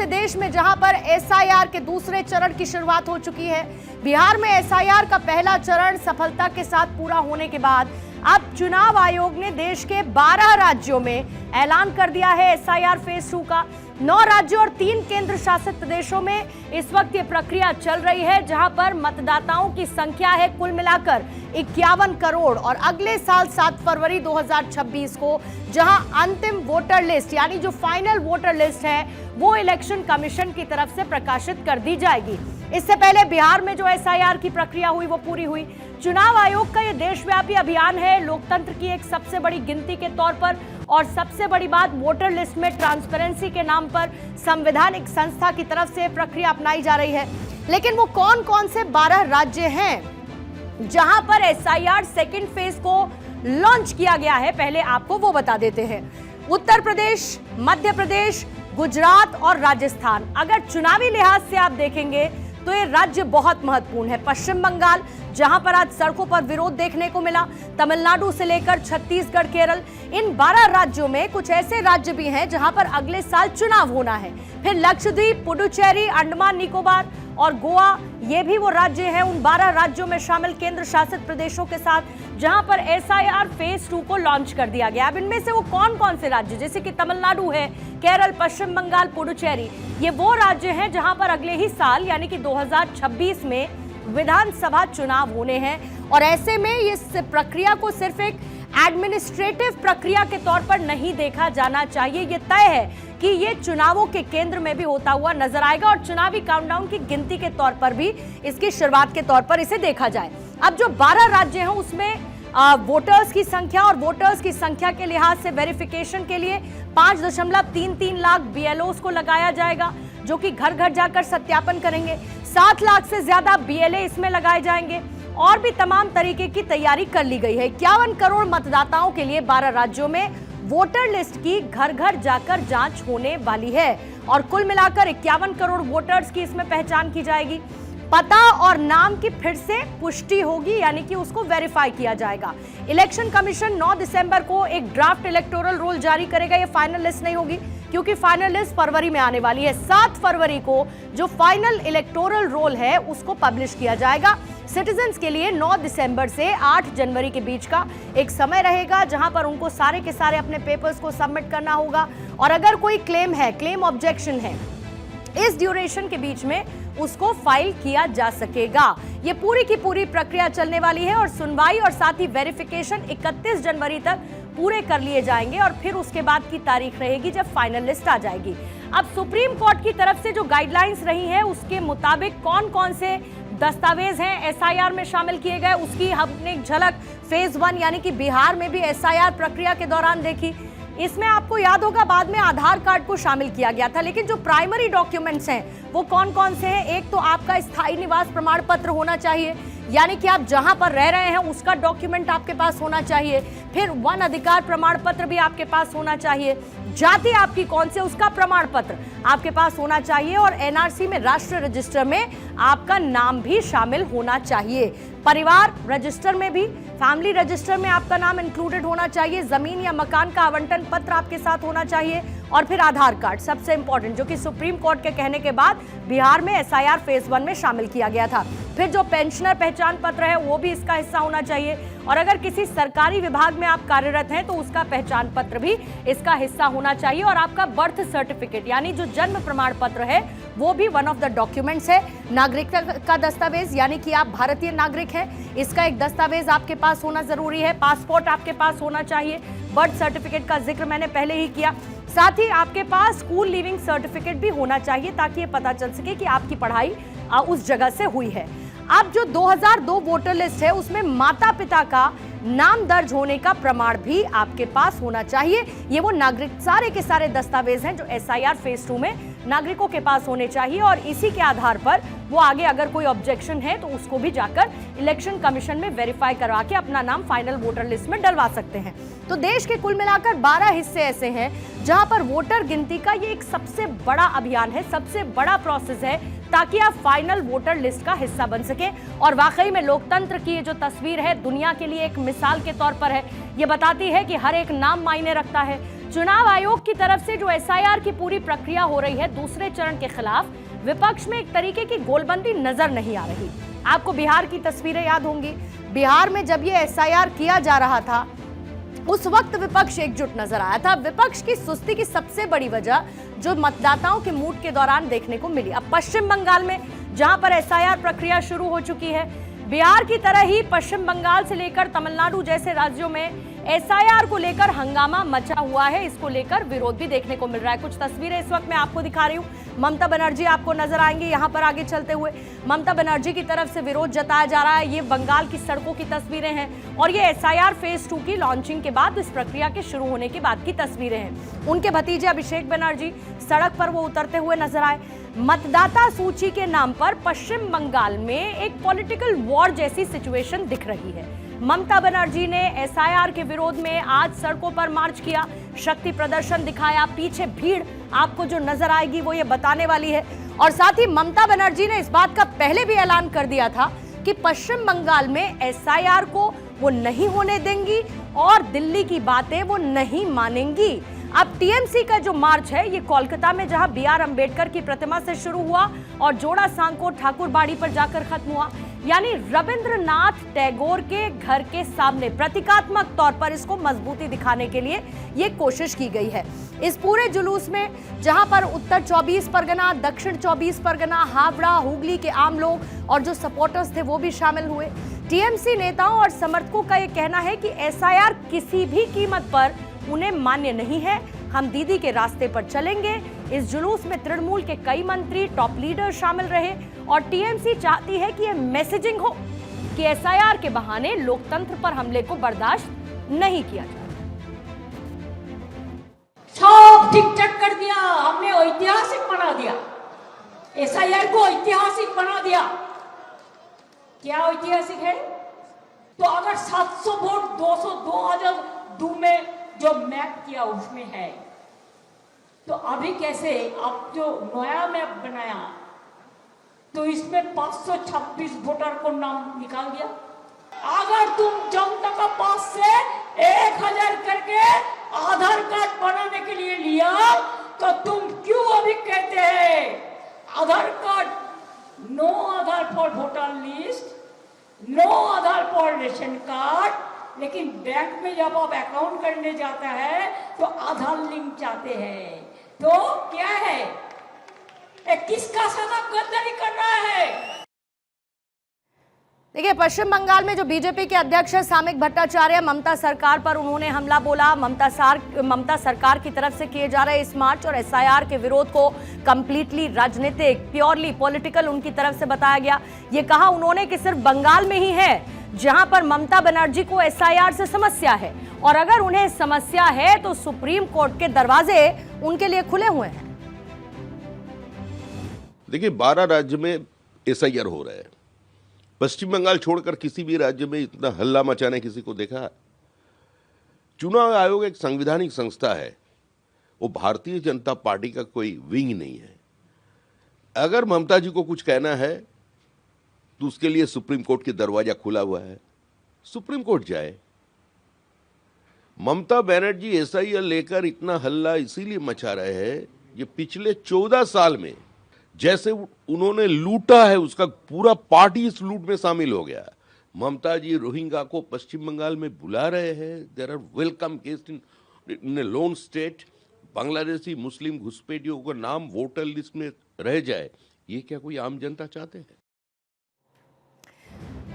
से देश में जहां पर एसआईआर के दूसरे चरण की शुरुआत हो चुकी है। बिहार में एसआईआर का पहला चरण सफलता के साथ पूरा होने के बाद अब चुनाव आयोग ने देश के 12 राज्यों में ऐलान कर दिया है एसआईआर फेज 2 का। 9 राज्यों और 3 केंद्र शासित प्रदेशों में इस वक्त ये प्रक्रिया चल रही है, जहां पर मतदाताओं की संख्या है कुल मिलाकर 51 करोड़ और अगले साल 7 फरवरी 2026 को जहां अंतिम वोटर लिस्ट यानी जो फाइनल वोटर लिस्ट है वो इलेक्शन कमीशन की तरफ से प्रकाशित कर दी जाएगी। इससे पहले बिहार में जो एसआईआर की प्रक्रिया हुई वो पूरी हुई। चुनाव आयोग का ये देशव्यापी अभियान है लोकतंत्र की एक सबसे बड़ी गिनती के तौर पर, और सबसे बड़ी बात वोटर लिस्ट में ट्रांसपेरेंसी के नाम पर संवैधानिक संस्था की तरफ से प्रक्रिया अपनाई जा रही है। लेकिन वो कौन कौन से 12 राज्य हैं जहां पर एसआईआर सेकेंड फेज को लॉन्च किया गया है, पहले आपको वो बता देते हैं। उत्तर प्रदेश, मध्य प्रदेश, गुजरात और राजस्थान। अगर चुनावी लिहाज से आप देखेंगे तो ये राज्य बहुत महत्वपूर्ण है। पश्चिम बंगाल, जहां पर आज सड़कों पर विरोध देखने को मिला, तमिलनाडु से लेकर छत्तीसगढ़, केरल, इन 12 राज्यों में कुछ ऐसे राज्य भी हैं जहां पर अगले साल चुनाव होना है। फिर लक्षद्वीप, पुडुचेरी, अंडमान निकोबार और गोवा, ये भी वो राज्य हैं उन 12 राज्यों में शामिल केंद्र शासित प्रदेशों के साथ जहां पर एसआईआर फेज 2 को लॉन्च कर दिया गया। अब इनमें से वो कौन कौन से राज्य, जैसे कि तमिलनाडु है, केरल, पश्चिम बंगाल, पुडुचेरी, ये वो राज्य हैं जहां पर अगले ही साल यानी कि 2026 में विधानसभा चुनाव होने हैं। और ऐसे में इस प्रक्रिया को सिर्फ एक एडमिनिस्ट्रेटिव प्रक्रिया के तौर पर नहीं देखा जाना चाहिए। ये तय है कि ये चुनावों के केंद्र में भी होता हुआ नजर आएगा और चुनावी काउंटडाउन की गिनती के तौर पर भी इसकी शुरुआत के तौर पर इसे देखा जाए। अब जो 12 राज्य हैं उसमें वोटर्स की संख्या और वोटर्स की संख्या के लिहाज से वेरिफिकेशन के लिए 5.33 लाख बीएलओस को लगाया जाएगा, जो कि घर घर जाकर सत्यापन करेंगे। 7 लाख से ज्यादा बीएलए इसमें लगाए जाएंगे और भी तमाम तरीके की तैयारी कर ली गई है। 51 करोड़ मतदाताओं के लिए 12 राज्यों में वोटर लिस्ट की घर घर जाकर जांच होने वाली है और कुल मिलाकर 51 करोड़ वोटर्स की इसमें पहचान की जाएगी। पता और नाम की फिर से पुष्टि होगी, यानी कि उसको वेरीफाई किया जाएगा। इलेक्शन कमीशन 9 दिसंबर को एक ड्राफ्ट इलेक्टोरल रोल जारी करेगा। ये फाइनल लिस्ट नहीं होगी क्योंकि फाइनल लिस्ट फरवरी में आने वाली है। 7 फरवरी को जो फाइनल इलेक्टोरल रोल है उसको पब्लिश किया जाएगा। सिटीजन्स के लिए 9 दिसंबर से 8 जनवरी के बीच का एक समय रहेगा जहां पर उनको सारे के सारे अपने पेपर्स को सबमिट करना होगा और अगर कोई क्लेम है, क्लेम ऑब्जेक्शन है, इस ड्यूरेशन के बीच में उसको फाइल किया जा सकेगा। ये पूरी की पूरी प्रक्रिया चलने वाली है और सुनवाई और साथ ही वेरिफिकेशन 31 जनवरी तक पूरे कर लिए जाएंगे और फिर उसके बाद की तारीख रहेगी जब फाइनल लिस्ट आ जाएगी। अब सुप्रीम कोर्ट की तरफ से जो गाइडलाइंस रही है उसके मुताबिक कौन कौन से दस्तावेज हैं एसआईआर में शामिल किए गए, उसकी हमने एक झलक फेज 1 यानी कि बिहार में भी एसआईआर प्रक्रिया के दौरान देखी। इसमें आपको याद होगा बाद में आधार कार्ड को शामिल किया गया था, लेकिन जो प्राइमरी डॉक्यूमेंट्स हैं वो कौन कौन से हैं? एक तो आपका स्थायी निवास प्रमाण पत्र होना चाहिए, यानी कि आप जहां पर रह रहे हैं उसका डॉक्यूमेंट आपके पास होना चाहिए। फिर वन अधिकार प्रमाण पत्र भी आपके पास होना चाहिए। जाति आपकी कौन से, उसका प्रमाण पत्र आपके पास होना चाहिए और एनआरसी में राष्ट्रीय रजिस्टर में आपका नाम भी शामिल होना चाहिए। परिवार रजिस्टर में भी, फैमिली रजिस्टर में आपका नाम इंक्लूडेड होना चाहिए। जमीन या मकान का आवंटन पत्र आपके साथ होना चाहिए और फिर आधार कार्ड सबसे इंपॉर्टेंट, जो कि सुप्रीम कोर्ट के कहने के बाद बिहार में एसआईआर फेज 1 में शामिल किया गया था। फिर जो पेंशनर पहचान पत्र है वो भी इसका हिस्सा होना चाहिए और अगर किसी सरकारी विभाग में आप कार्यरत हैं तो उसका पहचान पत्र भी इसका हिस्सा होना चाहिए और आपका बर्थ सर्टिफिकेट यानी जो जन्म प्रमाण पत्र है वो भी वन ऑफ द डॉक्यूमेंट्स है। नागरिकता का दस्तावेज यानी कि आप भारतीय नागरिक हैं, इसका एक दस्तावेज आपके पास होना जरूरी है। पासपोर्ट आपके पास होना चाहिए। बर्थ सर्टिफिकेट का जिक्र मैंने पहले ही किया। साथ ही आपके पास स्कूल लीविंग सर्टिफिकेट भी होना चाहिए ताकि ये पता चल सके कि आपकी पढ़ाई उस जगह से हुई है। अब जो 2002 वोटर लिस्ट है उसमें माता पिता का नाम दर्ज होने का प्रमाण भी आपके पास होना चाहिए। ये वो नागरिक सारे के सारे दस्तावेज हैं जो एसआईआर फेज 2 में नागरिकों के पास होने चाहिए और इसी के आधार पर वो आगे अगर कोई ऑब्जेक्शन है तो उसको भी जाकर इलेक्शन कमीशन में वेरीफाई करवा के अपना नाम फाइनल वोटर लिस्ट में डलवा सकते हैं। तो देश के कुल मिलाकर 12 हिस्से ऐसे हैं जहां पर वोटर गिनती का ये एक सबसे बड़ा अभियान है, सबसे बड़ा प्रोसेस है ताकि आप फाइनल वोटर लिस्ट का हिस्सा बन सके। और वाकई में लोकतंत्र की ये जो तस्वीर है दुनिया के लिए एक मिसाल के तौर पर है। ये बताती है कि हर एक नाम मायने रखता है। चुनाव आयोग की तरफ से जो एसआईआर की पूरी प्रक्रिया हो रही है दूसरे चरण के खिलाफ, विपक्ष में एक तरीके की गोलबंदी नजर नहीं आ रही। आपको बिहार की तस्वीरें याद होंगी। बिहार में जब ये एसआईआर किया जा रहा था उस वक्त विपक्ष एकजुट नजर आया था। विपक्ष की सुस्ती की सबसे बड़ी वजह जो मतदाताओं के मूड के दौरान देखने को मिली। अब पश्चिम बंगाल में जहां पर एसआईआर प्रक्रिया शुरू हो चुकी है, बिहार की तरह ही पश्चिम बंगाल से लेकर तमिलनाडु जैसे राज्यों में एसआईआर को लेकर हंगामा मचा हुआ है। इसको लेकर विरोध भी देखने को मिल रहा है। कुछ तस्वीरें इस वक्त मैं आपको दिखा रही हूं। ममता बनर्जी आपको नजर आएंगी यहां पर आगे चलते हुए। ममता बनर्जी की तरफ से विरोध जताया जा रहा है। ये बंगाल की सड़कों की तस्वीरें हैं और ये एसआईआर फेज 2 की लॉन्चिंग के बाद, इस प्रक्रिया के शुरू होने के बाद की तस्वीरें हैं। उनके भतीजे अभिषेक बनर्जी सड़क पर वो उतरते हुए नजर आए। मतदाता सूची के नाम पर पश्चिम बंगाल में एक पॉलिटिकल वॉर जैसी सिचुएशन दिख रही है। ममता बनर्जी ने एसआईआर के विरोध में आज सड़कों पर मार्च किया, शक्ति प्रदर्शन दिखाया। पीछे भीड़ आपको जो नजर आएगी वो ये बताने वाली है। और साथ ही ममता बनर्जी ने इस बात का पहले भी ऐलान कर दिया था कि पश्चिम बंगाल में एसआईआर को वो नहीं होने देंगी और दिल्ली की बातें वो नहीं मानेंगी। अब टीएमसी का जो मार्च है ये कोलकाता में जहां बीआर अंबेडकर की प्रतिमा से शुरू हुआ और जोड़ा सांको ठाकुरबाड़ी पर जाकर खत्म हुआ, यानी रविंद्रनाथ टैगोर के घर के सामने प्रतीकात्मक तौर पर इसको मजबूती दिखाने के लिए ये कोशिश की गई है। इस पूरे जुलूस में जहां पर उत्तर 24 परगना, दक्षिण 24 परगना, हावड़ा, हुगली के आम लोग और जो सपोर्टर्स थे वो भी शामिल हुए। टीएमसी नेताओं और समर्थकों का ये कहना है कि एसआईआर किसी भी कीमत पर उन्हें मान्य नहीं है। हम दीदी के रास्ते पर चलेंगे। इस जुलूस में तृणमूल के कई मंत्री, टॉप लीडर शामिल रहे और टीएमसी चाहती है कि यह मैसेजिंग हो कि एसआईआर के बहाने लोकतंत्र पर हमले को बर्दाश्त नहीं किया जाए। सब ठीक ठाक कर दिया, हमने ऐतिहासिक बना दिया, एसआईआर को ऐतिहासिक बना दिया। क्या ऐतिहासिक है? तो अगर 700 वोट 2002 में जो मैप किया उसमें है, तो अभी कैसे अब जो नया मैप बनाया तो इसमें 526 वोटर को नाम निकाल दिया। अगर तुम जनता का पास से 1000 करके आधार कार्ड बनाने के लिए लिया तो तुम क्यों अभी कहते हैं Aadhaar card, no Aadhaar for voter list, no Aadhaar for ration card, लेकिन बैंक में जब आप अकाउंट करने जाता है तो आधार लिंक चाहते हैं। तो क्या है, किसका साथ गद्दारी कर रहा है? देखिए, पश्चिम बंगाल में जो बीजेपी के अध्यक्ष है सामिक भट्टाचार्य, ममता सरकार पर उन्होंने हमला बोला। ममता सरकार की तरफ से किए जा रहे इस मार्च और एसआईआर के विरोध को कंप्लीटली राजनीतिक, प्योरली पॉलिटिकल उनकी तरफ से बताया गया। ये कहा उन्होंने कि सिर्फ बंगाल में ही है जहां पर ममता बनर्जी को एसआईआर से समस्या है और अगर उन्हें समस्या है तो सुप्रीम कोर्ट के दरवाजे उनके लिए खुले हुए हैं। देखिए, 12 राज्य में एसआईआर हो रहा है। पश्चिम बंगाल छोड़कर किसी भी राज्य में इतना हल्ला मचाने किसी को देखा? चुनाव आयोग एक संवैधानिक संस्था है, वो भारतीय जनता पार्टी का कोई विंग नहीं है। अगर ममता जी को कुछ कहना है तो उसके लिए सुप्रीम कोर्ट के दरवाजा खुला हुआ है, सुप्रीम कोर्ट जाए। ममता बनर्जी एसआईआर लेकर इतना हल्ला इसीलिए मचा रहे हैं, ये पिछले 14 साल में जैसे उन्होंने लूटा है उसका पूरा पार्टी इस लूट में शामिल हो गया। ममता जी रोहिंग्या को पश्चिम बंगाल में बुला रहे हैं, there are welcome guest in a lone state. Bangladeshi Muslim घुसपैठियों का नाम वोटर लिस्ट में रह जाए, ये क्या कोई आम जनता चाहते हैं?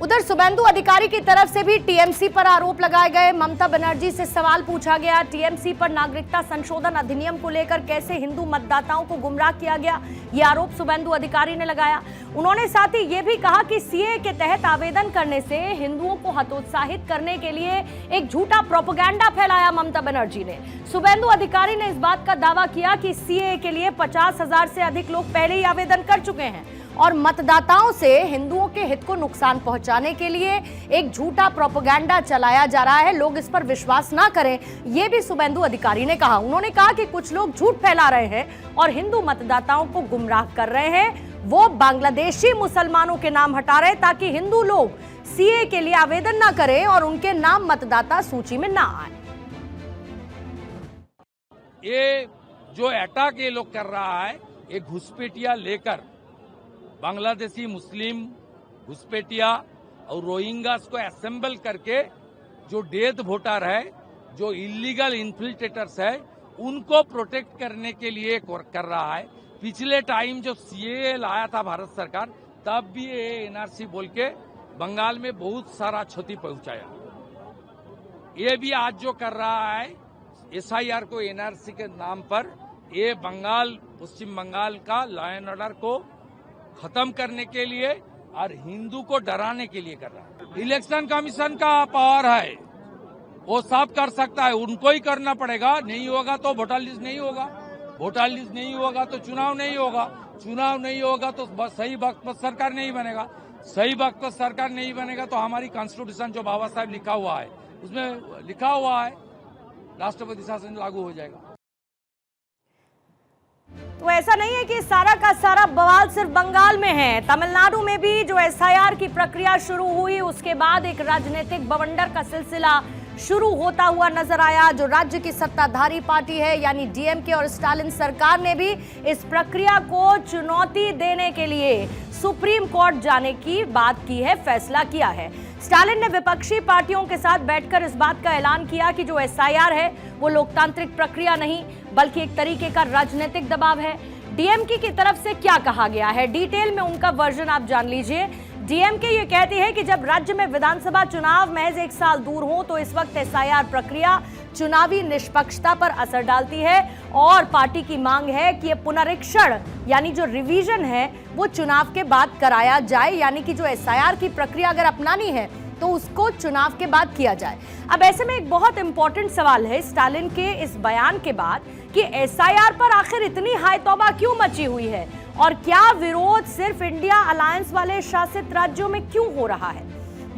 उधर शुभेंदु अधिकारी की तरफ से भी टीएमसी पर आरोप लगाए गए। ममता बनर्जी से सवाल पूछा गया, टीएमसी पर नागरिकता संशोधन अधिनियम को लेकर कैसे हिंदू मतदाताओं को गुमराह किया गया, यह आरोप शुभेंदु अधिकारी ने लगाया। उन्होंने साथ ही यह भी कहा कि सीए के तहत आवेदन करने से हिंदुओं को हतोत्साहित करने के लिए एक झूठा प्रोपेगेंडा फैलाया ममता बनर्जी ने। शुभेंदु अधिकारी ने इस बात का दावा किया कि सीए के लिए 50,000 से अधिक लोग पहले ही आवेदन कर चुके हैं और मतदाताओं से हिंदुओं के हित को नुकसान पहुंचाने के लिए एक झूठा प्रोपेगेंडा चलाया जा रहा है। लोग इस पर विश्वास ना करें, यह भी शुभेंदु अधिकारी ने कहा। उन्होंने कहा कि कुछ लोग झूठ फैला रहे हैं और हिंदू मतदाताओं को गुमराह कर रहे हैं। वो बांग्लादेशी मुसलमानों के नाम हटा रहे ताकि हिंदू लोग सीए के लिए आवेदन ना करें और उनके नाम मतदाता सूची में ना आए। ये जो अटैक ये लोग कर रहा है, ये घुसपैठिया लेकर बांग्लादेशी मुस्लिम घुसपैठिया और रोहिंग्यास को असेंबल करके जो डेथ वोटर है, जो इलीगल इन्फिल्ट्रेटर्स है, उनको प्रोटेक्ट करने के लिए कर रहा है। पिछले टाइम जो सीएए लाया था भारत सरकार, तब भी ये एनआरसी बोल के बंगाल में बहुत सारा क्षति पहुंचाया। ये भी आज जो कर रहा है एसआईआर को एनआरसी के नाम पर, ये बंगाल, पश्चिम बंगाल का लॉ एंड ऑर्डर को खत्म करने के लिए और हिंदू को डराने के लिए कर रहा है। इलेक्शन कमीशन का पावर है, वो सब कर सकता है, उनको ही करना पड़ेगा। नहीं होगा तो वोटर लिस्ट नहीं होगा, वोटर लिस्ट नहीं होगा तो चुनाव नहीं होगा, चुनाव नहीं होगा तो सही वक्त पर सरकार नहीं बनेगा, सही वक्त पर सरकार नहीं बनेगा तो हमारी कॉन्स्टिट्यूशन जो बाबा साहब लिखा हुआ है, उसमें लिखा हुआ है राष्ट्रपति शासन लागू हो जाएगा। तो ऐसा नहीं है कि सारा का सारा बवाल सिर्फ बंगाल में है। तमिलनाडु में भी जो एसआईआर की प्रक्रिया शुरू हुई, उसके बाद एक राजनीतिक बवंडर का सिलसिला शुरू होता हुआ नजर आया। जो राज्य की सत्ताधारी पार्टी है यानी डीएमके और स्टालिन सरकार ने भी इस प्रक्रिया को चुनौती देने के लिए सुप्रीम कोर्ट जाने की बात की है, फैसला किया है। स्टालिन ने विपक्षी पार्टियों के साथ बैठकर इस बात का ऐलान किया कि जो एसआईआर है वो लोकतांत्रिक प्रक्रिया नहीं बल्कि एक तरीके का राजनीतिक दबाव है। डीएमके की तरफ से क्या कहा गया है, डिटेल में उनका वर्जन आप जान लीजिए। डीएमके ये कहती है कि जब राज्य में विधानसभा चुनाव महज 1 साल दूर हो तो इस वक्त एसआईआर प्रक्रिया चुनावी निष्पक्षता पर असर डालती है और पार्टी की मांग है कि ये पुनरीक्षण यानी जो रिवीजन है वो चुनाव के बाद कराया जाए, यानी कि जो एसआईआर की प्रक्रिया अगर अपनानी है तो उसको चुनाव के बाद किया जाए। अब ऐसे में एक बहुत इंपॉर्टेंट सवाल है स्टालिन के इस बयान के बाद कि एसआईआर पर आखिर इतनी हाय तौबा क्यों मची हुई है और क्या विरोध सिर्फ इंडिया अलायंस वाले शासित राज्यों में क्यों हो रहा है।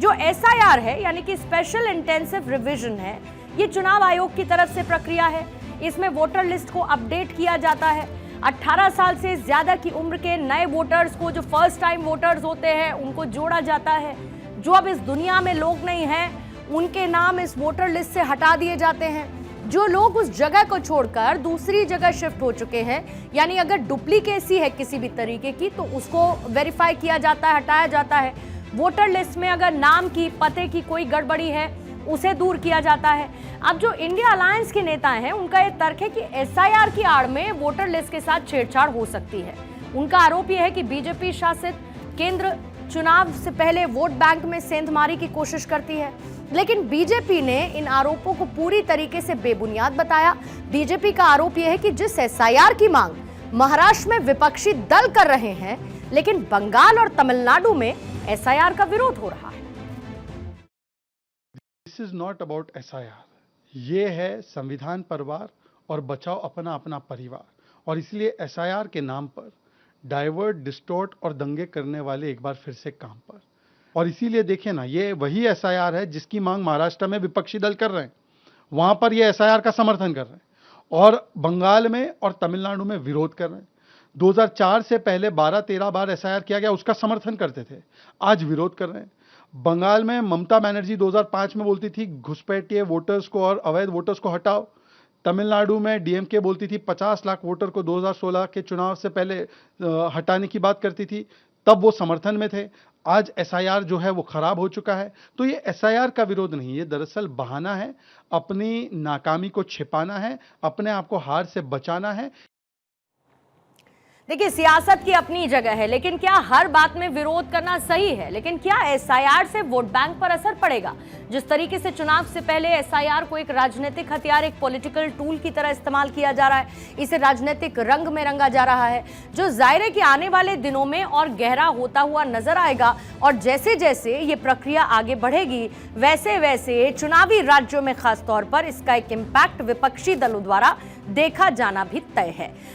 जो एसआईआर है यानी कि स्पेशल इंटेंसिव रिवीजन है, ये चुनाव आयोग की तरफ से प्रक्रिया है। इसमें वोटर लिस्ट को अपडेट किया जाता है। 18 साल से ज्यादा की उम्र के नए वोटर्स को, जो फर्स्ट टाइम वोटर्स होते हैं, उनको जोड़ा जाता है। जो अब इस दुनिया में लोग नहीं हैं उनके नाम इस वोटर लिस्ट से हटा दिए जाते हैं। जो लोग उस जगह को छोड़कर दूसरी जगह शिफ्ट हो चुके हैं, यानी अगर डुप्लीकेसी है किसी भी तरीके की, तो उसको वेरीफाई किया जाता है, हटाया जाता है। वोटर लिस्ट में अगर नाम की, पते की कोई गड़बड़ी है उसे दूर किया जाता है। अब जो इंडिया अलायंस के नेता हैं उनका ये तर्क है कि एसआईआर की आड़ में वोटर लिस्ट के साथ छेड़छाड़ हो सकती है। उनका आरोप यह है कि बीजेपी शासित केंद्र चुनाव से पहले वोट बैंक में सेंधमारी की कोशिश करती है, लेकिन बीजेपी ने इन आरोपों को पूरी तरीके से बेबुनियाद बताया। बीजेपी का आरोप यह है कि जिस एसआईआर की मांग महाराष्ट्र में विपक्षी दल कर रहे हैं, लेकिन बंगाल और तमिलनाडु में एसआईआर का विरोध हो रहा है। This is not about SIR, ये है संविधान परिवार और बचाओ अपना अपना परिवार, और इसलिए एसआईआर के नाम पर डाइवर्ट, डिस्टोर्ट और दंगे करने वाले एक बार फिर से काम पर। और इसीलिए देखिए ना, ये वही एसआईआर है जिसकी मांग महाराष्ट्र में विपक्षी दल कर रहे हैं, वहां पर ये एसआईआर का समर्थन कर रहे हैं, और बंगाल में और तमिलनाडु में विरोध कर रहे हैं। 2004 से पहले 12-13 बार एसआईआर किया गया, उसका समर्थन करते थे, आज विरोध कर रहे हैं। बंगाल में ममता बनर्जी 2005 में बोलती थी घुसपैठिए वोटर्स को और अवैध वोटर्स को हटाओ। तमिलनाडु में डीएमके बोलती थी 50 लाख वोटर को 2016 के चुनाव से पहले हटाने की बात करती थी, तब वो समर्थन में थे। आज एसआईआर जो है वो खराब हो चुका है। तो ये एसआईआर का विरोध नहीं, ये दरअसल बहाना है, अपनी नाकामी को छिपाना है, अपने आप को हार से बचाना है। देखिए, सियासत की अपनी जगह है, लेकिन क्या हर बात में विरोध करना सही है? लेकिन क्या एसआईआर से वोट बैंक पर असर पड़ेगा? जिस तरीके से चुनाव से पहले एसआईआर को एक राजनीतिक हथियार, एक पॉलिटिकल टूल की तरह इस्तेमाल किया जा रहा है, इसे राजनीतिक रंग में रंगा जा रहा है, जो जाहिर है कि आने वाले दिनों में और गहरा होता हुआ नजर आएगा। और जैसे जैसे ये प्रक्रिया आगे बढ़ेगी, वैसे वैसे चुनावी राज्यों में खासतौर पर इसका एक इम्पैक्ट विपक्षी दलों द्वारा देखा जाना भी तय है।